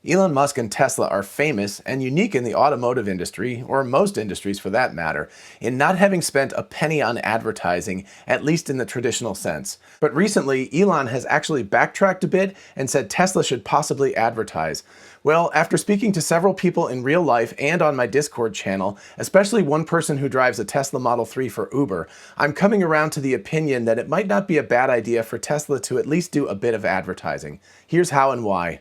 Elon Musk and Tesla are famous and unique in the automotive industry, or most industries for that matter, in not having spent a penny on advertising, at least in the traditional sense. But recently, Elon has actually backtracked a bit and said Tesla should possibly advertise. Well, after speaking to several people in real life and on my Discord channel, especially one person who drives a Tesla Model 3 for Uber, I'm coming around to the opinion that it might not be a bad idea for Tesla to at least do a bit of advertising. Here's how and why.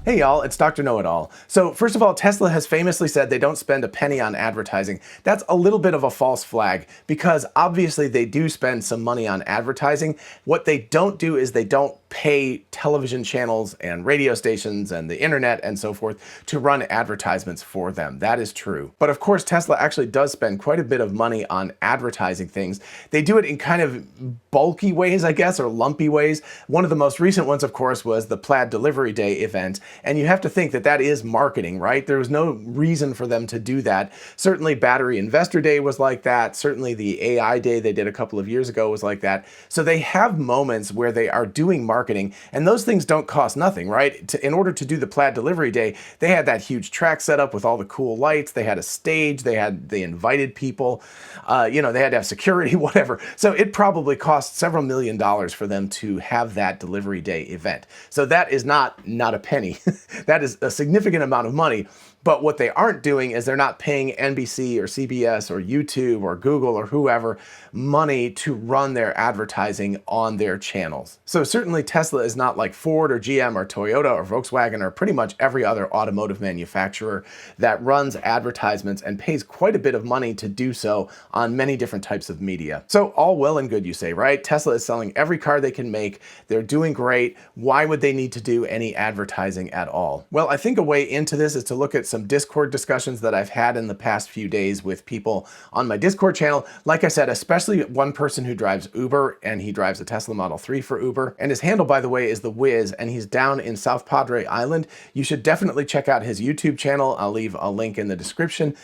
Hey y'all, it's Dr. Know-It-All. So first of all, Tesla has famously said they don't spend a penny on advertising. That's a little bit of a false flag because obviously they do spend some money on advertising. What they don't do is they don't pay television channels and radio stations and the internet and so forth to run advertisements for them. That is true. But of course, Tesla actually does spend quite a bit of money on advertising things. They do it in kind of bulky ways, I guess, or lumpy ways. One of the most recent ones, of course, was the Plaid Delivery Day event. And you have to think that that is marketing, right? There was no reason for them to do that. Certainly Battery Investor Day was like that. Certainly the AI Day they did a couple of years ago was like that. So they have moments where they are doing marketing, and those things don't cost nothing, right? In order to do the Plaid Delivery Day, they had that huge track set up with all the cool lights. They had a stage. They invited people. They had to have security, whatever. So it probably cost several $1 million for them to have that Delivery Day event. So that is not a penny. That is a significant amount of money. But what they aren't doing is they're not paying NBC or CBS or YouTube or Google or whoever money to run their advertising on their channels. So certainly Tesla is not like Ford or GM or Toyota or Volkswagen or pretty much every other automotive manufacturer that runs advertisements and pays quite a bit of money to do so on many different types of media. So all well and good, you say, right? Tesla is selling every car they can make. They're doing great. Why would they need to do any advertising at all? Well, I think a way into this is to look at some Discord discussions that I've had in the past few days with people on my Discord channel. Like I said, especially one person who drives Uber, and he drives a Tesla Model 3 for Uber. And his handle, by the way, is The Wiz, and he's down in South Padre Island. You should definitely check out his YouTube channel. I'll leave a link in the description.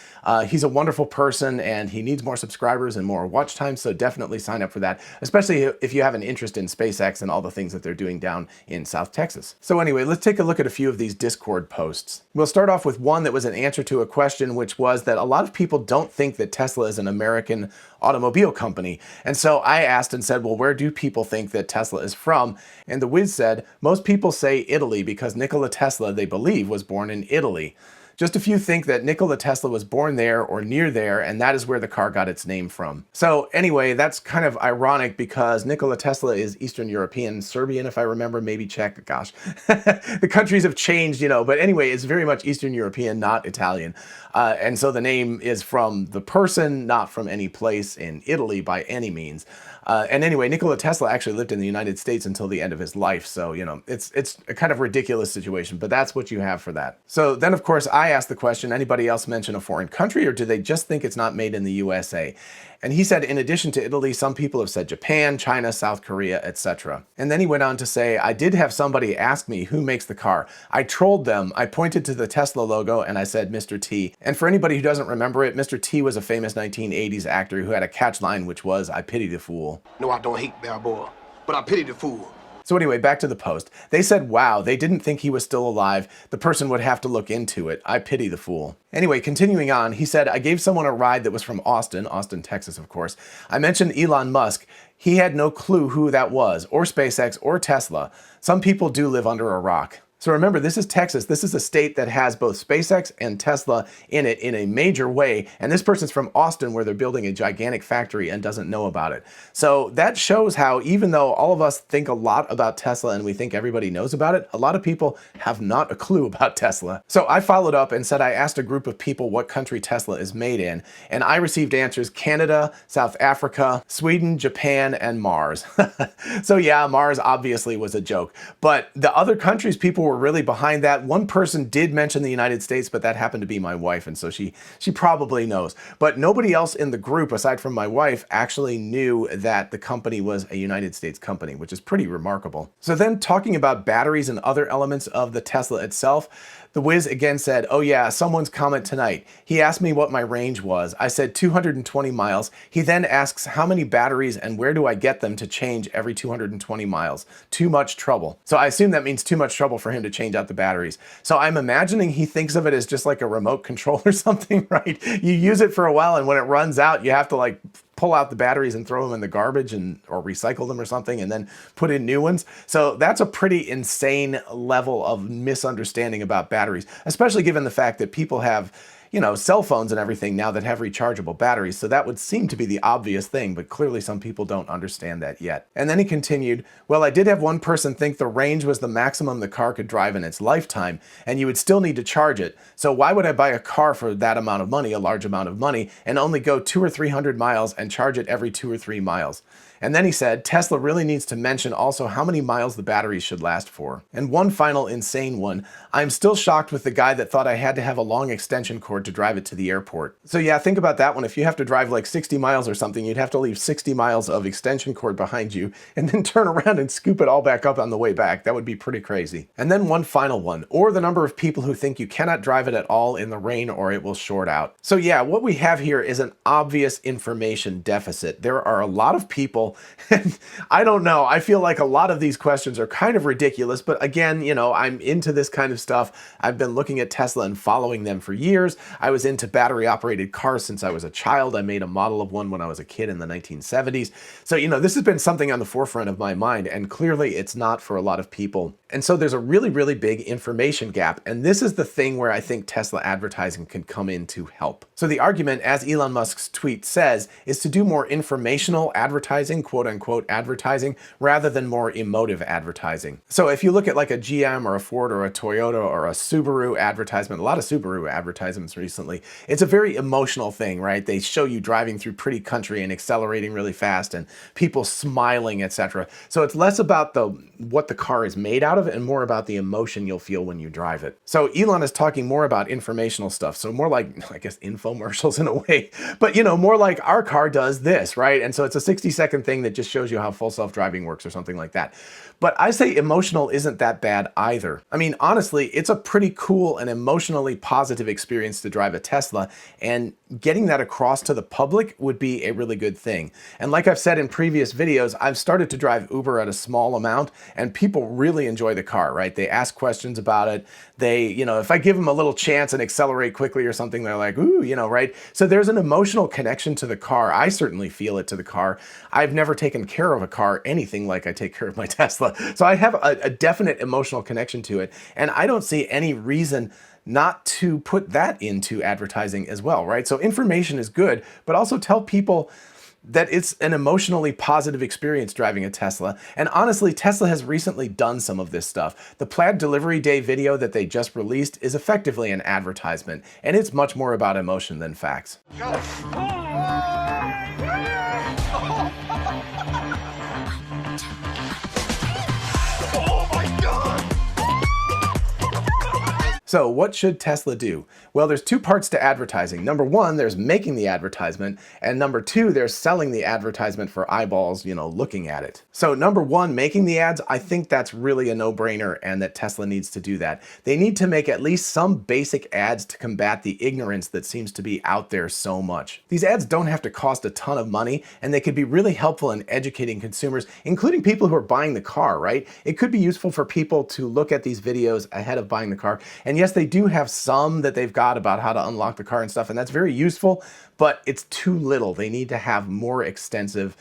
He's a wonderful person, and he needs more subscribers and more watch time, so definitely sign up for that, especially if you have an interest in SpaceX and all the things that they're doing down in South Texas. So anyway, let's take a look at a few of these Discord posts. We'll start off with one that was an answer to a question, which was that a lot of people don't think that Tesla is an American automobile company. And so I asked and said, well, where do people think that Tesla is from? And The Wiz said, most people say Italy because Nikola Tesla, they believe, was born in Italy. Just a few think that Nikola Tesla was born there or near there, and that is where the car got its name from. So anyway, that's kind of ironic because Nikola Tesla is Eastern European, Serbian, if I remember, maybe Czech, gosh. The countries have changed, but anyway, it's very much Eastern European, not Italian. And so the name is from the person, not from any place in Italy by any means. And anyway, Nikola Tesla actually lived in the United States until the end of his life. So, it's a kind of ridiculous situation, but that's what you have for that. So then, of course, I asked the question, anybody else mention a foreign country, or do they just think it's not made in the USA? And he said, in addition to Italy, some people have said Japan, China, South Korea, etc. And then he went on to say, I did have somebody ask me who makes the car. I trolled them. I pointed to the Tesla logo and I said, Mr. T. And for anybody who doesn't remember it, Mr. T was a famous 1980s actor who had a catch line, which was, I pity the fool. No, I don't hate Balboa, but I pity the fool. So anyway, back to the post. They said, wow, they didn't think he was still alive. The person would have to look into it. I pity the fool. Anyway, continuing on, he said, I gave someone a ride that was from Austin, Texas, of course. I mentioned Elon Musk. He had no clue who that was, or SpaceX, or Tesla. Some people do live under a rock. So remember, this is Texas. This is a state that has both SpaceX and Tesla in it in a major way. And this person's from Austin, where they're building a gigantic factory and doesn't know about it. So that shows how, even though all of us think a lot about Tesla and we think everybody knows about it, a lot of people have not a clue about Tesla. So I followed up and said I asked a group of people what country Tesla is made in, and I received answers: Canada, South Africa, Sweden, Japan, and Mars. So yeah, Mars obviously was a joke. But the other countries people were really behind that. One person did mention the United States, but that happened to be my wife, and so she probably knows. But nobody else in the group, aside from my wife, actually knew that the company was a United States company, which is pretty remarkable. So then, talking about batteries and other elements of the Tesla itself, the Wiz again said, oh yeah, someone's comment tonight. He asked me what my range was. I said 220 miles. He then asks how many batteries and where do I get them to change every 220 miles. Too much trouble. So I assume that means too much trouble for him to change out the batteries. So I'm imagining he thinks of it as just like a remote control or something, right? You use it for a while and when it runs out, you have to like pull out the batteries and throw them in the garbage or recycle them or something and then put in new ones. So that's a pretty insane level of misunderstanding about batteries, especially given the fact that people have, you know, cell phones and everything now that have rechargeable batteries. So that would seem to be the obvious thing, but clearly some people don't understand that yet. And then he continued, well, I did have one person think the range was the maximum the car could drive in its lifetime, and you would still need to charge it. So why would I buy a car for that amount of money, a large amount of money, and only go 200 or 300 miles and charge it every 2 or 3 miles? And then he said, Tesla really needs to mention also how many miles the batteries should last for. And one final insane one, I'm still shocked with the guy that thought I had to have a long extension cord to drive it to the airport. So yeah, think about that one. If you have to drive like 60 miles or something, you'd have to leave 60 miles of extension cord behind you and then turn around and scoop it all back up on the way back. That would be pretty crazy. And then one final one, or the number of people who think you cannot drive it at all in the rain or it will short out. So yeah, what we have here is an obvious information deficit. There are a lot of people, and I don't know, I feel like a lot of these questions are kind of ridiculous, but again, you know, I'm into this kind of stuff. I've been looking at Tesla and following them for years. I was into battery operated cars since I was a child. I made a model of one when I was a kid in the 1970s. So, you know, this has been something on the forefront of my mind, and clearly it's not for a lot of people. And so there's a really, really big information gap. And this is the thing where I think Tesla advertising can come in to help. So the argument, as Elon Musk's tweet says, is to do more informational advertising, quote unquote advertising, rather than more emotive advertising. So if you look at like a GM or a Ford or a Toyota or a Subaru advertisement, a lot of Subaru advertisements recently, it's a very emotional thing, right? They show you driving through pretty country and accelerating really fast and people smiling, etc. So it's less about what the car is made out of and more about the emotion you'll feel when you drive it. So Elon is talking more about informational stuff. So more like, I guess, infomercials in a way, but you know, more like our car does this, right? And so it's a 60-second thing that just shows you how full self-driving works or something like that. But I say emotional isn't that bad either. I mean, honestly, it's a pretty cool and emotionally positive experience to drive a Tesla, and getting that across to the public would be a really good thing. And like I've said in previous videos, I've started to drive Uber at a small amount, and people really enjoy the car, right? They ask questions about it. They, you know, if I give them a little chance and accelerate quickly or something, they're like, ooh, you know, right? So there's an emotional connection to the car. I certainly feel it to the car. I've never taken care of a car anything like I take care of my Tesla. So I have a definite emotional connection to it. And I don't see any reason not to put that into advertising as well, right? So information is good, but also tell people that it's an emotionally positive experience driving a Tesla. And honestly, Tesla has recently done some of this stuff. The Plaid Delivery Day video that they just released is effectively an advertisement, and it's much more about emotion than facts. So what should Tesla do? Well, there's two parts to advertising. Number one, there's making the advertisement, and number two, there's selling the advertisement for eyeballs, you know, looking at it. So number one, making the ads, I think that's really a no-brainer, and that Tesla needs to do that. They need to make at least some basic ads to combat the ignorance that seems to be out there so much. These ads don't have to cost a ton of money, and they could be really helpful in educating consumers, including people who are buying the car, right? It could be useful for people to look at these videos ahead of buying the car. And yes, they do have some that they've got about how to unlock the car and stuff, and that's very useful, but it's too little. They need to have more extensive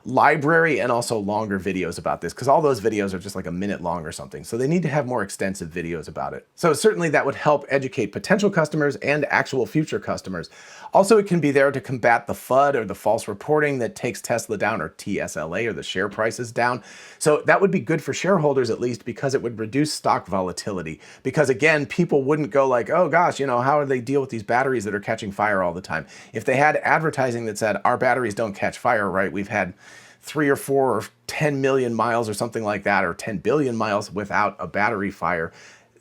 library and also longer videos about this, because all those videos are just like a minute long or something. So they need to have more extensive videos about it. So certainly that would help educate potential customers and actual future customers. Also, it can be there to combat the FUD or the false reporting that takes Tesla down, or TSLA, or the share prices down. So that would be good for shareholders at least, because it would reduce stock volatility. Because again, people wouldn't go like, oh gosh, you know, how do they deal with these batteries that are catching fire all the time? If they had advertising that said, our batteries don't catch fire, right? We've had 3 or 4 or 10 million miles or something like that, or 10 billion miles without a battery fire,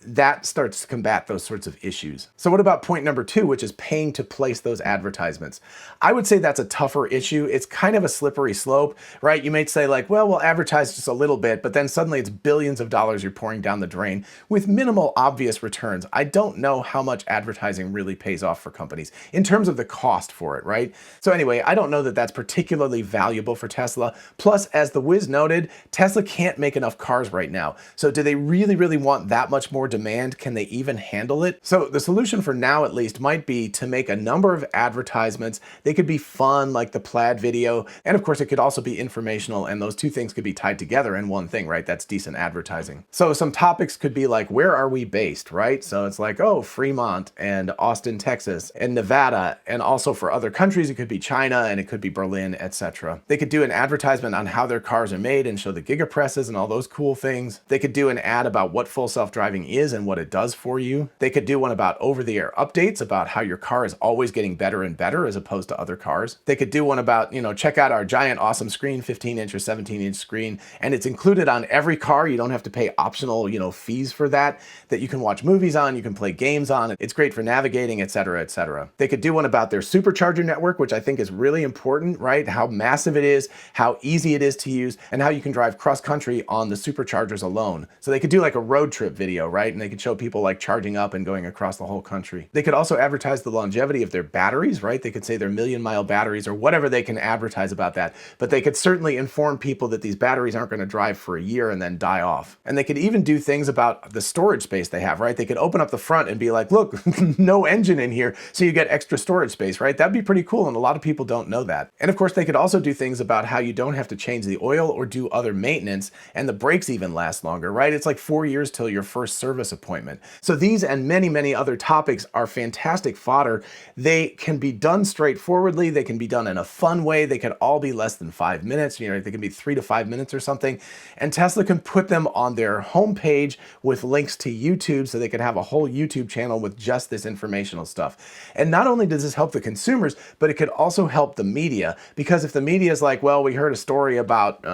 that starts to combat those sorts of issues. So what about point number 2, which is paying to place those advertisements? I would say that's a tougher issue. It's kind of a slippery slope, right? You might say like, well, we'll advertise just a little bit, but then suddenly it's billions of dollars you're pouring down the drain with minimal obvious returns. I don't know how much advertising really pays off for companies in terms of the cost for it, right? So anyway, I don't know that that's particularly valuable for Tesla. Plus, as the Wiz noted, Tesla can't make enough cars right now. So do they really want that much more demand? Can they even handle it? So the solution for now, at least, might be to make a number of advertisements. They could be fun, like the Plaid video, and of course it could also be informational, and those two things could be tied together in one thing, right? That's decent advertising. So some topics could be like, where are we based, right? So it's like, oh, Fremont and Austin, Texas, and Nevada, and also for other countries it could be China, and it could be Berlin, etc. They could do an advertisement on how their cars are made and show the gigapresses and all those cool things. They could do an ad about what full self-driving is and what it does for you. They could do one about over-the-air updates about how your car is always getting better and better as opposed to other cars. They could do one about, check out our giant awesome screen, 15-inch or 17-inch screen, and it's included on every car. You don't have to pay optional, fees for that you can watch movies on, you can play games on. It's great for navigating, etc., etc. They could do one about their supercharger network, which I think is really important, right? How massive it is, how easy it is to use, and how you can drive cross-country on the superchargers alone. So they could do like a road trip video, right? And they could show people like charging up and going across the whole country. They could also advertise the longevity of their batteries, right? They could say they're million-mile batteries or whatever they can advertise about that. But they could certainly inform people that these batteries aren't going to drive for a year and then die off. And they could even do things about the storage space they have, right? They could open up the front and be like, look, no engine in here, so you get extra storage space, right? That'd be pretty cool, and a lot of people don't know that. And of course, they could also do things about how you don't have to change the oil or do other maintenance, and the brakes even last longer, right? It's like 4 years till your first service appointment. So these and many other topics are fantastic fodder. They can be done straightforwardly. They can be done in a fun way. They could all be less than 5 minutes. They can be 3 to 5 minutes or something. And Tesla can put them on their homepage with links to YouTube, so they could have a whole YouTube channel with just this informational stuff. And not only does this help the consumers, but it could also help the media, because if the media is like, well, we heard a story about,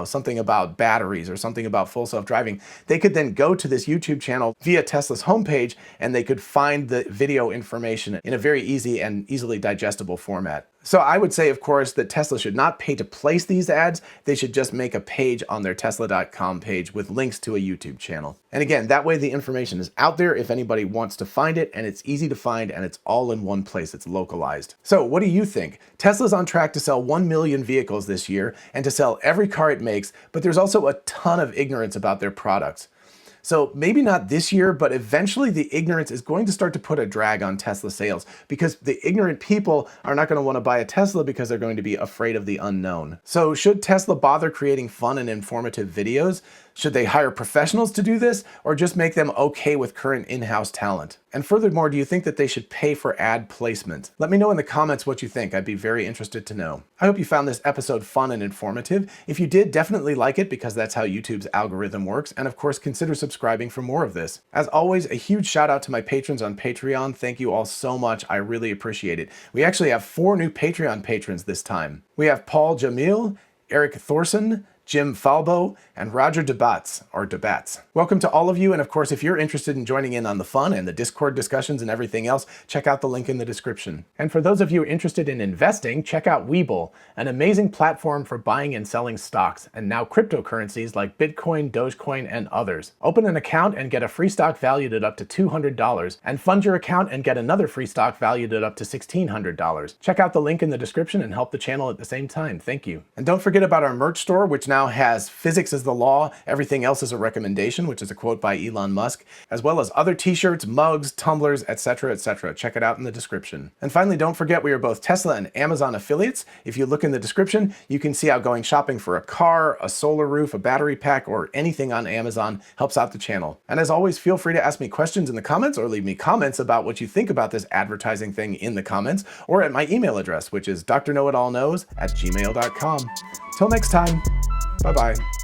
something about batteries or something about full self-driving, they could then go to this YouTube channel via Tesla's homepage, and they could find the video information in a very easy and easily digestible format. So I would say, of course, that Tesla should not pay to place these ads. They should just make a page on their Tesla.com page with links to a YouTube channel. And again, that way the information is out there if anybody wants to find it, and it's easy to find, and it's all in one place. It's localized. So what do you think? Tesla's on track to sell 1 million vehicles this year and to sell every car it makes, but there's also a ton of ignorance about their products. So maybe not this year, but eventually the ignorance is going to start to put a drag on Tesla sales, because the ignorant people are not going to want to buy a Tesla because they're going to be afraid of the unknown. So should Tesla bother creating fun and informative videos? Should they hire professionals to do this, or just make them okay with current in-house talent? And furthermore, do you think that they should pay for ad placement? Let me know in the comments what you think. I'd be very interested to know. I hope you found this episode fun and informative. If you did, definitely like it, because that's how YouTube's algorithm works. And of course, consider subscribing for more of this. As always, a huge shout out to my patrons on Patreon. Thank you all so much. I really appreciate it. We actually have 4 new Patreon patrons this time. We have Paul Jamil, Eric Thorson, Jim Falbo, and Roger Debats, or Debats. Welcome to all of you, and of course, if you're interested in joining in on the fun and the Discord discussions and everything else, check out the link in the description. And for those of you interested in investing, check out Webull, an amazing platform for buying and selling stocks, and now cryptocurrencies like Bitcoin, Dogecoin, and others. Open an account and get a free stock valued at up to $200, and fund your account and get another free stock valued at up to $1,600. Check out the link in the description and help the channel at the same time. Thank you. And don't forget about our merch store, which now has physics is the law, everything else is a recommendation, which is a quote by Elon Musk, as well as other t-shirts, mugs, tumblers, etc., etc. Check it out in the description. And finally, don't forget we are both Tesla and Amazon affiliates. If you look in the description, you can see how going shopping for a car, a solar roof, a battery pack, or anything on Amazon helps out the channel. And as always, feel free to ask me questions in the comments, or leave me comments about what you think about this advertising thing in the comments, or at my email address, which is drknowitallknows@gmail.com. Till next time. Bye-bye.